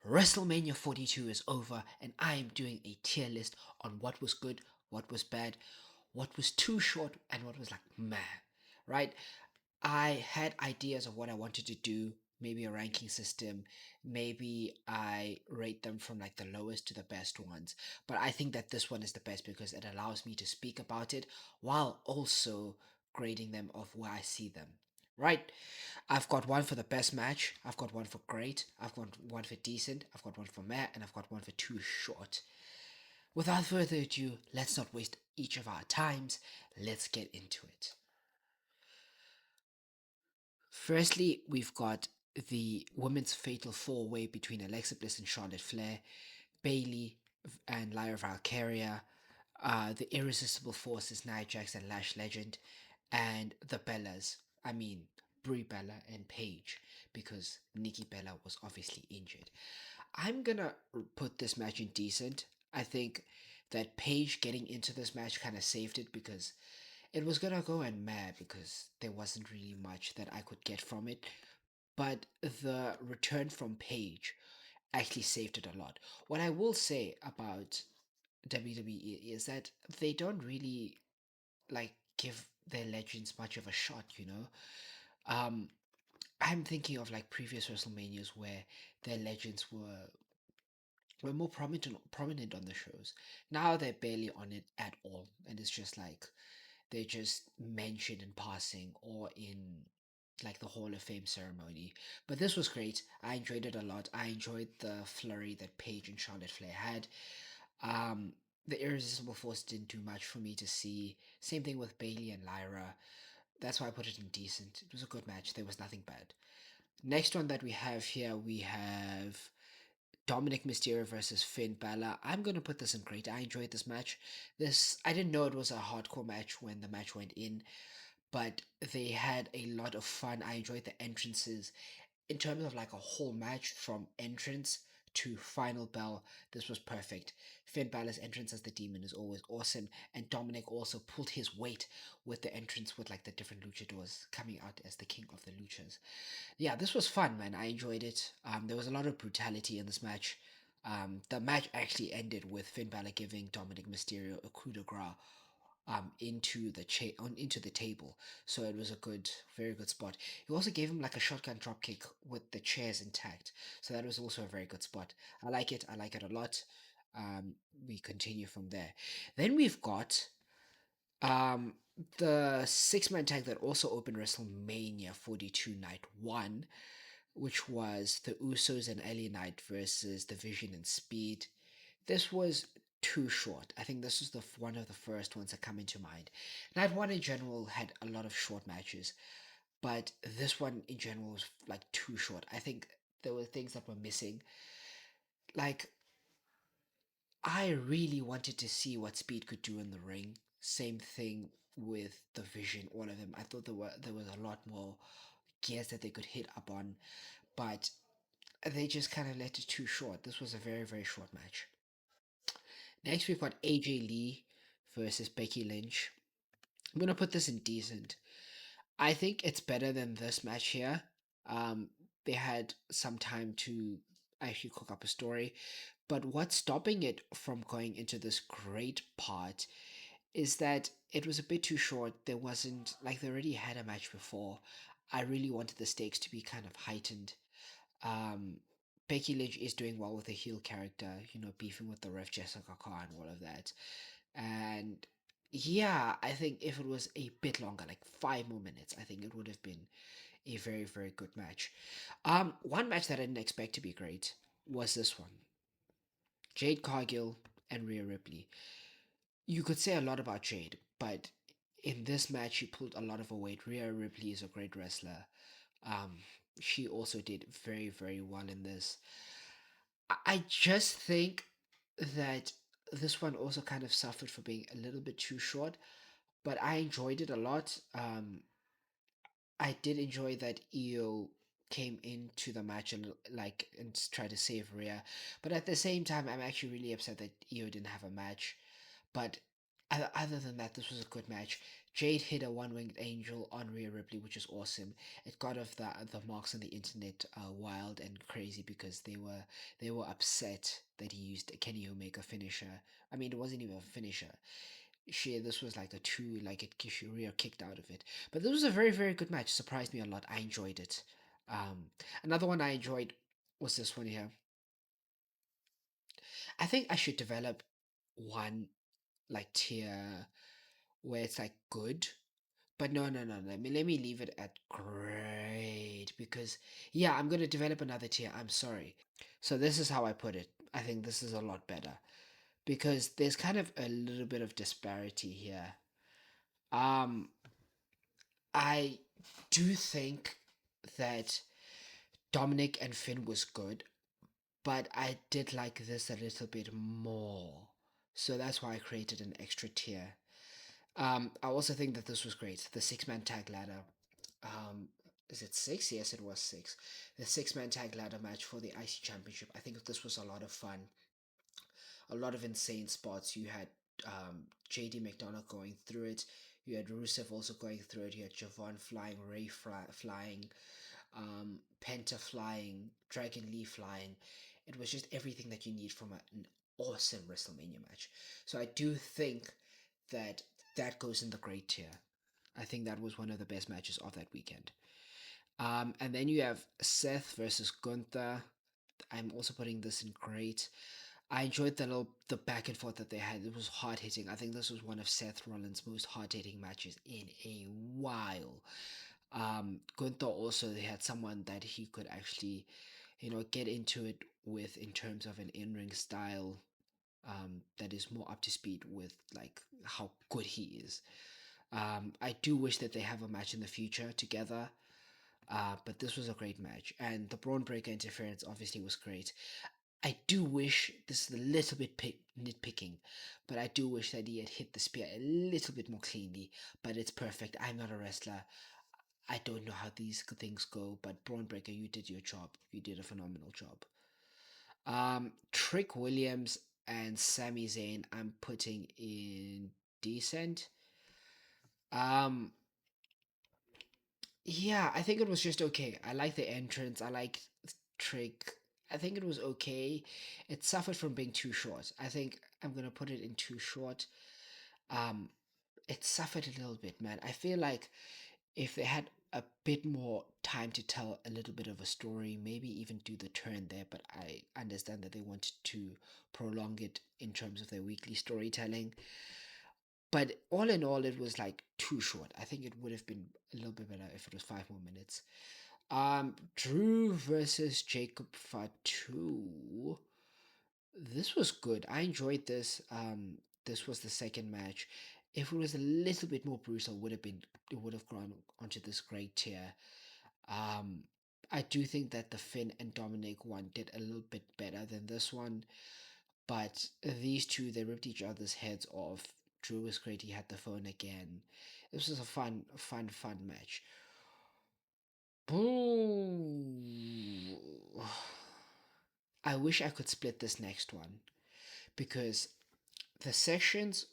WrestleMania 42 is over, and I am doing a tier list on what was good, what was bad, what was too short, and what was like meh, right? I had ideas of what I wanted to do, maybe a ranking system, maybe I rate them from like the lowest to the best ones. But I think that this one is the best because it allows me to speak about it while also grading them of where I see them. Right? I've got one for the best match, I've got one for great, I've got one for decent, I've got one for meh, and I've got one for too short. Without further ado, let's not waste each of our times. Let's get into it. Firstly, we've got the women's fatal four-way between Alexa Bliss and Charlotte Flair, Bailey and Lyra Valkyria, the Irresistible Forces Nia Jax and Lash Legend, and the Bellas. I mean, Brie Bella and Paige, because Nikki Bella was obviously injured. I'm gonna put this match in decent. I think that Paige getting into this match kind of saved it because it was gonna go and mad because there wasn't really much that I could get from it. But the return from Paige actually saved it a lot. What I will say about WWE is that they don't really like give their legends much of a shot, you know? Um I'm thinking of like previous WrestleManias where their legends were more prominent on the shows. Now they're barely on it at all, and it's just like they just mentioned in passing or in like the Hall of Fame ceremony. But this was great. I enjoyed it a lot. I enjoyed the flurry that Paige and Charlotte Flair had. Um, the Irresistible Force didn't do much for me to see. Same thing with Bailey and Lyra. That's why I put it in decent. It was a good match. There was nothing bad. Next one that we have here, we have Dominic Mysterio versus Finn Balor. I'm gonna put this in great. I enjoyed this match. I didn't know it was a hardcore match when the match went in, but they had a lot of fun. I enjoyed the entrances. In terms of like a whole match from entrance to final bell, this was perfect. Finn Balor's entrance as the demon is always awesome, and Dominic also pulled his weight with the entrance with like the different luchadors coming out as the king of the luchas. Yeah, this was fun, man. I enjoyed it. There was a lot of brutality in this match. The match actually ended with Finn Balor giving Dominic Mysterio a coup de grace into the table. So it was a very good spot. He also gave him like a shotgun drop kick with the chairs intact. So that was also a very good spot. I like it. I like it a lot. We continue from there. Then we've got um the six-man tag that also opened WrestleMania 42 Night 1, which was the Usos and LA Knight versus the Vision and Speed. This was too short. I think this was one of the first ones that come into mind. Night 1 in general had a lot of short matches, but this one in general was like too short. I think there were things that were missing. Like, I really wanted to see what Speed could do in the ring. Same thing with the Vision, all of them. I thought there was a lot more gears that they could hit up on, but they just kind of let it too short. This was a very, very short match. Next, we've got AJ Lee versus Becky Lynch. I'm gonna put this in decent. I think it's better than this match here. They had some time to actually cook up a story, but what's stopping it from going into this great part is that it was a bit too short. There wasn't like they already had a match before. I really wanted the stakes to be kind of heightened. Um, Becky Lynch is doing well with the heel character, beefing with the ref Jessica Carr and all of that. And yeah, I think if it was a bit longer, like 5 more minutes, I think it would have been a very, very good match. One match that I didn't expect to be great was this one. Jade Cargill and Rhea Ripley. You could say a lot about Jade, but in this match, she pulled a lot of her weight. Rhea Ripley is a great wrestler. Um, she also did very, very well in this. I just think that this one also kind of suffered for being a little bit too short, but I enjoyed it a lot. I did enjoy that Io came into the match and tried to save Rhea, but at the same time, I'm actually really upset that Io didn't have a match. But Other than that, this was a good match. Jade hit a one-winged angel on Rhea Ripley, which is awesome. It got off the marks on the internet wild and crazy because they were upset that he used a Kenny Omega finisher. I mean, it wasn't even a finisher. This was like a two, like it Rhea kicked out of it. But this was a very very good match. Surprised me a lot. I enjoyed it. Um, Another one I enjoyed was this one here. I think I should develop one like tier where it's like good. But no, no, no. Let me leave it at great because yeah, I'm gonna develop another tier. I'm sorry. So this is how I put it. I think this is a lot better because there's kind of a little bit of disparity here. Um, I do think that Dominic and Finn was good, but I did like this a little bit more. So that's why I created an extra tier. I also think that this was great. The six-man tag ladder. Um, is it six? Yes, it was six. The six-man tag ladder match for the IC Championship. I think this was a lot of fun. A lot of insane spots. You had JD McDonough going through it. You had Rusev also going through it. You had Javon flying, flying, Penta flying, Dragon Lee flying. It was just everything that you need from an awesome WrestleMania match. So I do think that that goes in the great tier. I think that was one of the best matches of that weekend. And then you have Seth versus Gunther. I'm also putting this in great. I enjoyed the back and forth that they had. It was hard hitting. I think this was one of Seth Rollins' most hard hitting matches in a while. Gunther also they had someone that he could actually, get into it with in terms of an in ring style that is more up to speed with like how good he is. I do wish that they have a match in the future together. But this was a great match, and the Braun Breaker interference obviously was great. I do wish this is a little bit nitpicking, but I do wish that he had hit the spear a little bit more cleanly. But it's perfect. I'm not a wrestler. I don't know how these things go, but Braun Breaker, you did your job. You did a phenomenal job. Trick Williams and Sami Zayn, I'm putting in decent. Um, yeah, I think it was just okay. I like the entrance. I like Trick. I think it was okay. It suffered from being too short. I think I'm gonna put it in too short. Um, it suffered a little bit, man. I feel like if they had a bit more time to tell a little bit of a story, maybe even do the turn there, but I understand that they wanted to prolong it in terms of their weekly storytelling. But all in all, it was like too short. I think it would have been a little bit better if it was 5 more minutes. Drew versus Jacob Fatu. This was good. I enjoyed this. This was the second match. If it was a little bit more brutal, it would have gone onto this great tier. Um, I do think that the Finn and Dominic one did a little bit better than this one, but these two they ripped each other's heads off. Drew was great. He had the phone again. This was a fun match. Boo. I wish I could split this next one because the sessions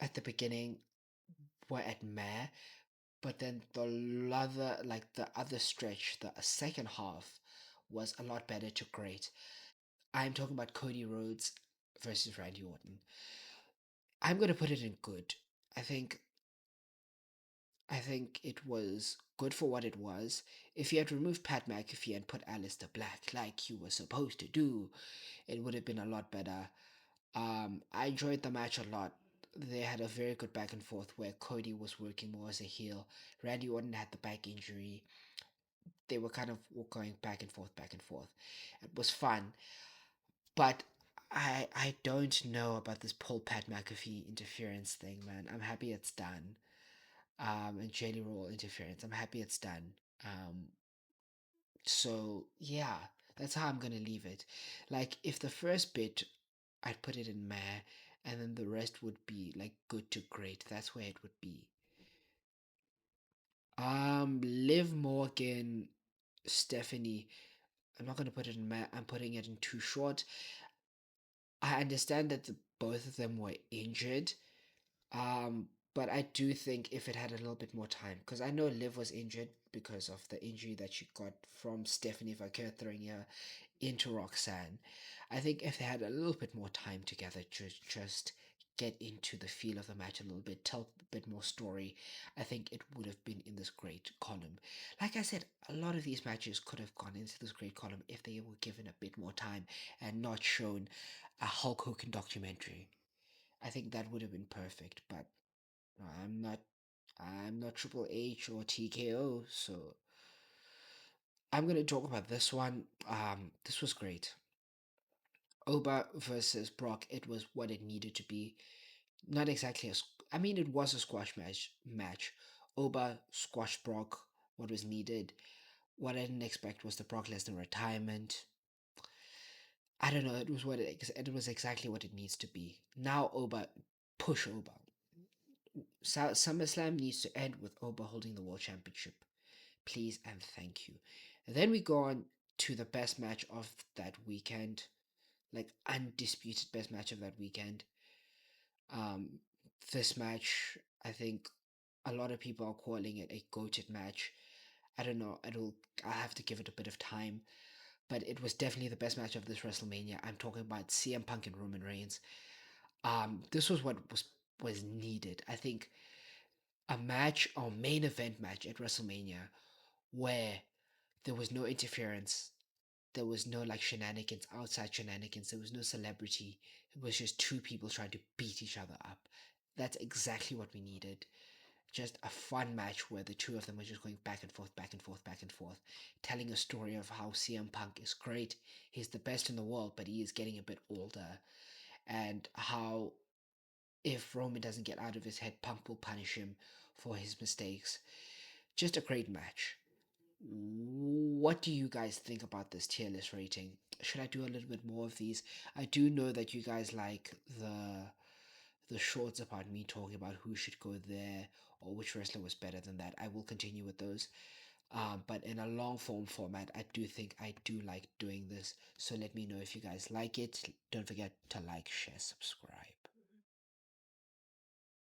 at the beginning were at meh, but then the other stretch, the second half, was a lot better to great. I'm talking about Cody Rhodes versus Randy Orton. I'm gonna put it in good. I think I think it was good for what it was. If you had removed Pat McAfee and put Alistair Black like you were supposed to do, it would have been a lot better. I enjoyed the match a lot. They had a very good back and forth where Cody was working more as a heel. Randy Orton had the back injury. They were kind of going back and forth, back and forth. It was fun, but I don't know about this Paul Pat McAfee interference thing, man. I'm happy it's done. And Jelly Roll interference. I'm happy it's done. Um, so yeah, that's how I'm gonna leave it. Like if the first bit I'd put it in meh, and then the rest would be like good to great. That's where it would be. Liv Morgan, Stephanie. I'm not gonna put it in meh. I'm putting it in too short. I understand that both of them were injured. Um, but I do think if it had a little bit more time, because I know Liv was injured because of the injury that she got from Stephanie Vaquer throwing her into Roxanne. I think if they had a little bit more time together to just get into the feel of the match a little bit, tell a bit more story, I think it would have been in this great column. Like I said, a lot of these matches could have gone into this great column if they were given a bit more time and not shown a Hulk Hogan documentary. I think that would have been perfect, but I'm not I'm not Triple H or TKO, so I'm gonna talk about this one. This was great. Oba versus Brock. It was what it needed to be. Not exactly I mean, it was a squash match. Oba squashed Brock. What was needed. What I didn't expect was the Brock Lesnar retirement. I don't know. It was it was exactly what it needs to be. Now Oba, push Oba. SummerSlam needs to end with Oba holding the World Championship. Please and thank you. And then we go on to the best match of that weekend, like undisputed best match of that weekend. Um, this match, I think a lot of people are calling it a goated match. I don't know. I have to give it a bit of time, but it was definitely the best match of this WrestleMania. I'm talking about CM Punk and Roman Reigns. This was what was needed. I think a match or main event match at WrestleMania where there was no interference. There was no like shenanigans, outside shenanigans. There was no celebrity. It was just two people trying to beat each other up. That's exactly what we needed. Just a fun match where the two of them were just going back and forth, back and forth, back and forth, telling a story of how CM Punk is great. He's the best in the world, but he is getting a bit older. And how if Roman doesn't get out of his head, Punk will punish him for his mistakes. Just a great match. What do you guys think about this tier list rating? Should I do a little bit more of these? I do know that you guys like the shorts about me talking about who should go there or which wrestler was better than that. I will continue with those. But in a long form format, I do think I do like doing this. So let me know if you guys like it. Don't forget to like, share, subscribe.